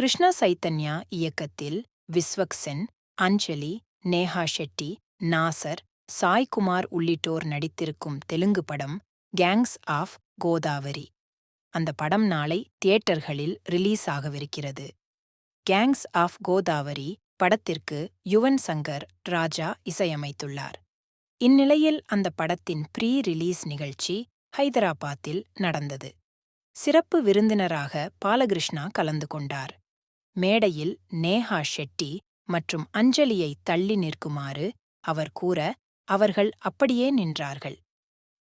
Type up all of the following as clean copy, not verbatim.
கிருஷ்ண சைத்தன்யா இயக்கத்தில் விஸ்வக் சென், அஞ்சலி, நேஹா ஷெட்டி, நாசர், சாய்குமார் உள்ளிட்டோர் நடித்திருக்கும் தெலுங்கு படம் கேங்ஸ் ஆஃப் கோதாவரி. அந்த படம் நாளை தியேட்டர்களில் ரிலீஸ் ஆகவிருக்கிறது. கேங்ஸ் ஆஃப் கோதாவரி படத்திற்கு யுவன் சங்கர் ராஜா இசையமைத்துள்ளார். இந்நிலையில் அந்த படத்தின் ப்ரீ ரிலீஸ் நிகழ்ச்சி ஹைதராபாத்தில் நடந்தது. சிறப்பு விருந்தினராக பாலகிருஷ்ணா கலந்து கொண்டார். மேடையில் நேஹா ஷெட்டி மற்றும் அஞ்சலியை தள்ளி நிற்குமாறு அவர் கூற அவர்கள் அப்படியே நின்றார்கள்.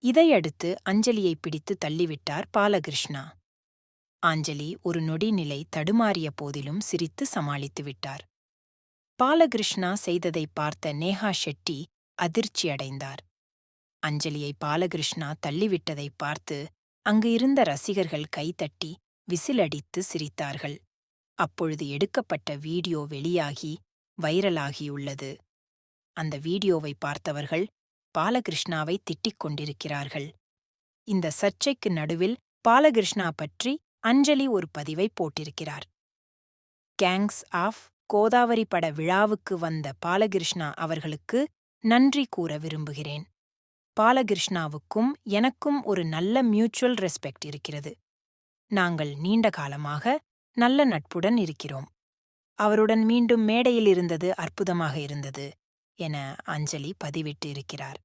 இதையடுத்து அஞ்சலியை பிடித்து தள்ளிவிட்டார் பாலகிருஷ்ணா. அஞ்சலி ஒரு நொடி நிலை தடுமாறிய போதிலும் சிரித்து சமாளித்துவிட்டார். பாலகிருஷ்ணா செய்ததை பார்த்த நேஹா ஷெட்டி அதிர்ச்சியடைந்தார். அஞ்சலியை பாலகிருஷ்ணா தள்ளிவிட்டதை பார்த்து அங்கு இருந்த ரசிகர்கள் கைதட்டி விசிலடித்து சிரித்தார்கள். அப்பொழுது எடுக்கப்பட்ட வீடியோ வெளியாகி வைரலாகியுள்ளது. அந்த வீடியோவை பார்த்தவர்கள் பாலகிருஷ்ணாவை திட்டிக் கொண்டிருக்கிறார்கள். இந்த சர்ச்சைக்கு நடுவில் பாலகிருஷ்ணா பற்றி அஞ்சலி ஒரு பதிவை போட்டிருக்கிறார். கேங்ஸ் ஆஃப் கோதாவரி பட விழாவுக்கு வந்த பாலகிருஷ்ணா அவர்களுக்கு நன்றி கூற விரும்புகிறேன். பாலகிருஷ்ணாவுக்கும் எனக்கும் ஒரு நல்ல மியூச்சுவல் ரெஸ்பெக்ட் இருக்கிறது. நாங்கள் நீண்ட காலமாக நல்ல நட்புடன் இருக்கிறோம். அவருடன் மீண்டும் மேடையில் இருந்தது அற்புதமாக இருந்தது என அஞ்சலி பதிவிட்டு இருக்கிறார்.